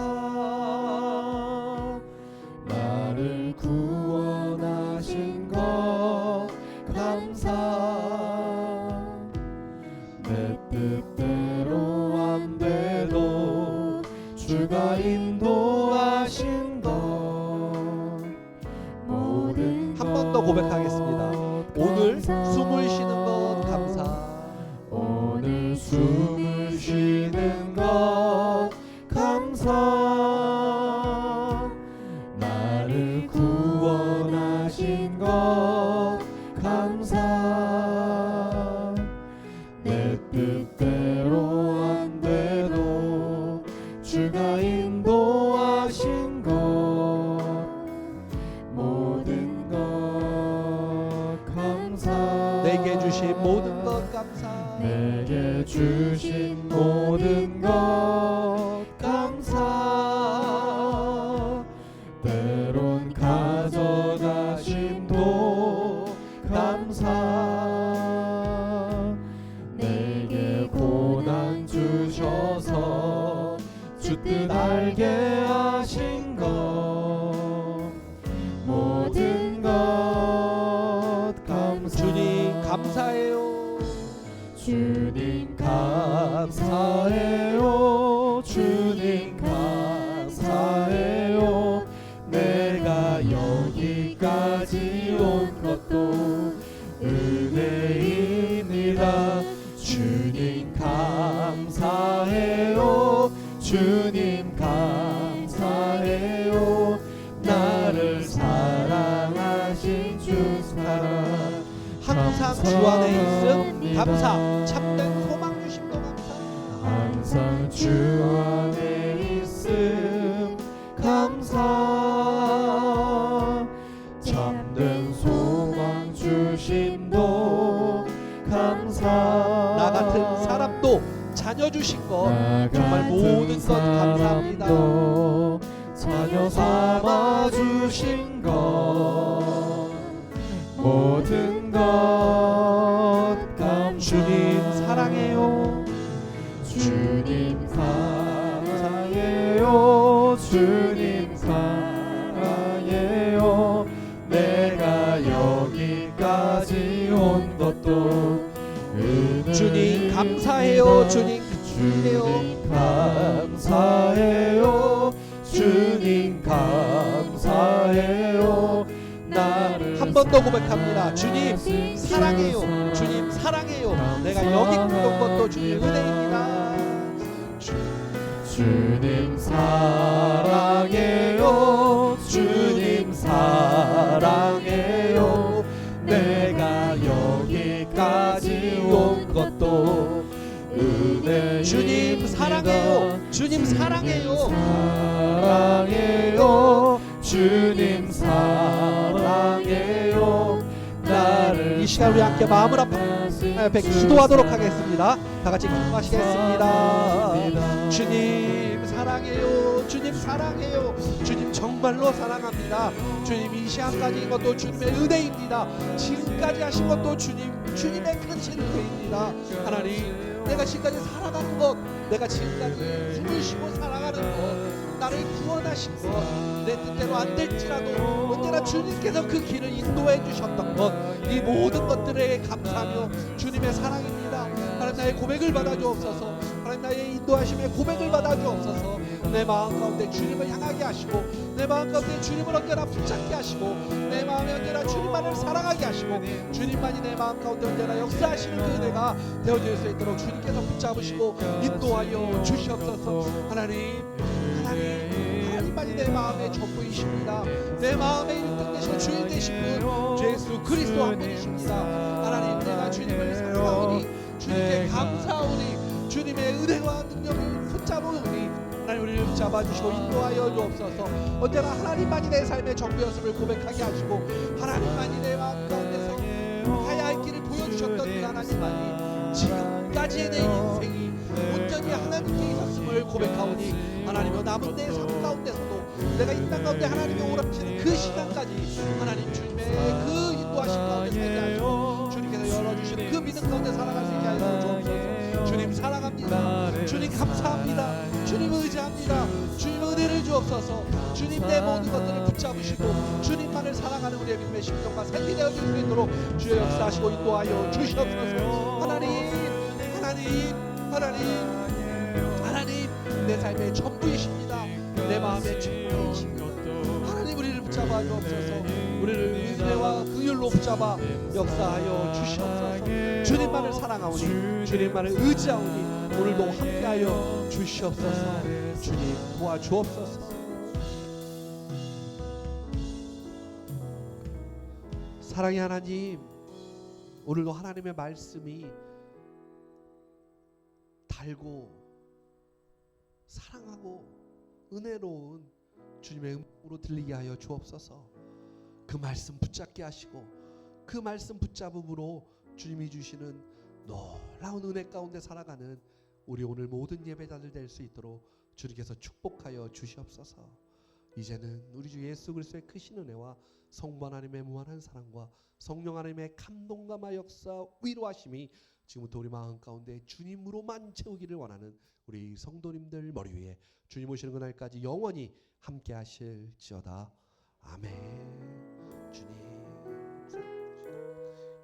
B: 나를 구원하신 것 감사, 내 뜻대로 안 돼도 주가 인도하신 것 모든
A: 한 번 더 고백하겠습니다. 오늘 숨을 쉬는 것 감사.
B: 오늘 숨을 쉬는 것 감사, 나를 구원하신 것 감사, 내 뜻대로 안 돼도 주가 인도하신 것 모든 것 감사,
A: 내게 주신 모든 것 감사.
B: 내게 주신 모든 것 감사, 때론 가져가심도 감사, 내게 고난 주셔서 주 뜻 알게 하신 것 모든 것 감사.
A: 주님 감사해요.
B: 주님 감사해요. 주님 감사해요. 내가 여기까지 온 것도 은혜입니다. 주님 감사해요. 주님 감사해요. 나를 사랑하신 주 사랑
A: 항상 주 안에 있음 감사. 참된 소망 주심도 감사.
B: 항상 주 안에 있음 감사, 참된 소망 주심도 감사,
A: 나 같은 사람도 자녀 주신 것 정말 모든 것 감사합니다.
B: 자녀 삼아 주신 것 모든 것 감사.
A: 주님 사랑해요.
B: 주님 사랑해요. 주님 사랑해요. 내가 여기까지 온 것도
A: 주님 감사해요. 주님
B: 주님 감사해요. 주님 감사해요. 나를
A: 한 번 더 고백합니다. 주님 사랑해요. 주님 사랑해요. 내가 여기 있는 것도 주님 은혜입니다.
B: 주님 사랑해요. 주님 사랑해요. 내가 여기까지 온 것도 은혜입니다.
A: 주님 사랑해요. 주님 사랑해요.
B: 사랑해요. 주님 사랑해요. 나를
A: 이 시간 우리 함께 마음을 앞에 기도하도록 하겠습니다. 다 같이 기도하시겠습니다. 주님 사랑해요. 주님 사랑해요. 주님 정말로 사랑합니다. 주님 이 시간까지 것도 주님의 은혜입니다. 지금까지 하신 것도 주님의 크신 은혜입니다. 하나님, 내가 지금까지 살아가는 것, 내가 지금까지 숨을 쉬고 살아가는 것, 나를 구원하신 것, 내 뜻대로 안 될지라도 언제나 주님께서 그 길을 인도해 주셨던 것, 이 모든 것들에 감사하며 주님의 사랑입니다. 하나님, 나의 고백을 받아주옵소서. 하나님, 나의 인도하심의 고백을 받아주옵소서. 내 마음 가운데 주님을 향하게 하시고, 내 마음 가운데 주님을 언제나 붙잡게 하시고, 내 마음에 언제나 주님만을 사랑하게 하시고, 주님만이 내 마음 가운데 언제나 역사하시는 그 은혜가 되어질 수 있도록 주님께서 붙잡으시고 인도하여 주시옵소서. 하나님만이 내 마음의 전부이십니다. 내 마음의 1등 되시고 주인 되신 분 주 예수 그리스도 한 분이십니다. 하나님, 내가 주님을 사랑하오니, 주님께 감사하오니, 주님의 은혜와 능력을 붙잡으오니, 하나님 우리를 붙잡아주시고 인도하여 주옵소서. 언제나 하나님만이 내 삶의 전부였음을 고백하게 하시고, 하나님만이 내 마음 가운데서 가야 할 길을 보여주셨던 그 하나님만이 지금까지의 내 인생이 온전히 하나님께 있었음을 고백하오니, 하나님의 남은 내 삶 가운데서도 내가 이 땅 가운데 하나님이 오라시는 그 시간까지 하나님 주님의 그 인도하심 가운데 살게 하시고, 주님께서 열어주시는 그 믿음 가운데 살아갈 수 있게 하여 주옵소서. 주님 사랑합니다. 주님 감사합니다. 주님 의지합니다. 주님 은혜를 주옵소서. 주님 내 모든 것들을 붙잡으시고 주님만을 사랑하는 우리의 믿음의 심정과 삶이 되어질 수 있도록 주의 역사하시고 인도하여 주시옵소서. 하나님, 내 삶의 전부이십니다. 내 마음의 전부이십니다. 하나님, 우리를 붙잡아 주옵소서. 우리를 은혜와 긍휼로 붙잡아 역사하여 주시옵소서. 주님만을 사랑하오니, 주님만을 의지하오니, 오늘도 함께하여 주시옵소서. 주님 도와주옵소서. 사랑의 하나님, 오늘도 하나님의 말씀이 달고 사랑하고 은혜로운 주님의 음성으로 들리게 하여 주옵소서. 그 말씀 붙잡게 하시고, 그 말씀 붙잡음으로 주님이 주시는 놀라운 은혜 가운데 살아가는 우리 오늘 모든 예배자들 될 수 있도록 주님께서 축복하여 주시옵소서. 이제는 우리 주 예수 그리스도의 크신 은혜와 성부 하나님의 무한한 사랑과 성령 하나님의 감동과 역사 위로하심이 지금부터 우리 마음 가운데 주님으로만 채우기를 원하는 우리 성도님들 머리 위에 주님 오시는 그날까지 영원히 함께 하실지어다. 아멘. 주님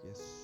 A: 예수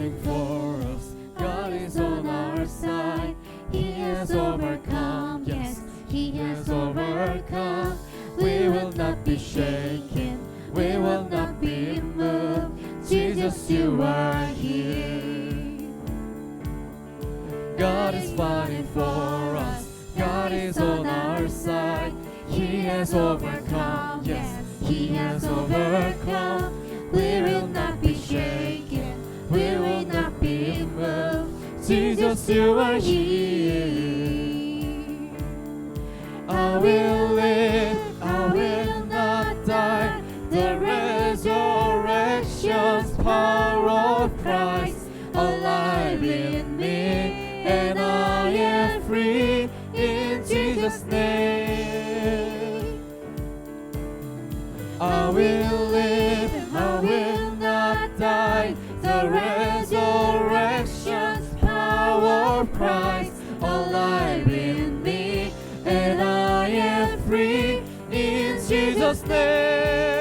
B: fighting for us. God is on our side. He has overcome. Yes, He has overcome. We will not be shaken. We will not be moved. Jesus, you are here. God is fighting for us. God is on our side. He has overcome. Yes, He has overcome. We will not be shaken. We will not be moved. Jesus, you are here. I will live. I will not die. The resurrection's power of Christ alive in me, and I am free in Jesus' name. I will live, I will not die. The resurrection's power of Christ alive in me, and I am free in Jesus' name.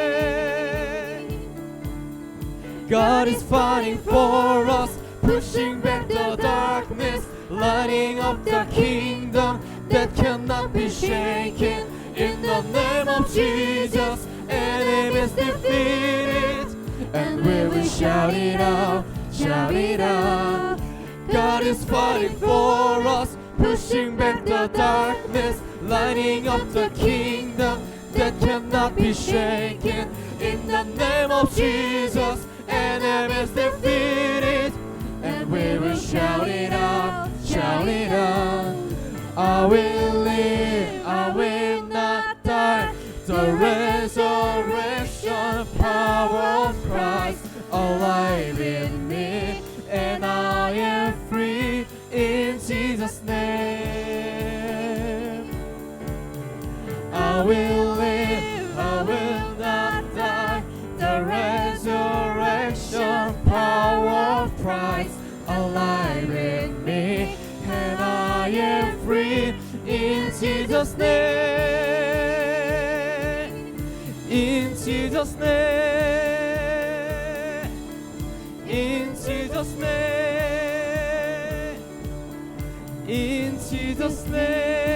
B: God is fighting for us, pushing back the darkness, lighting up the kingdom that cannot be shaken. In the name of Jesus, enemy is defeated, and we will shout it out, shout it out. God is fighting for us, pushing back the darkness, lighting up the kingdom that cannot be shaken. In the name of Jesus, enemy is defeated, and we will shout it out, shout it out. I will live, I will not die. The resurrection power of Christ alive in me, and I am free in Jesus' name. I will live, I will not die. The resurrection power of Christ alive in me, and I am free in Jesus' name. In Jesus' name. In Jesus' name. In Jesus' name.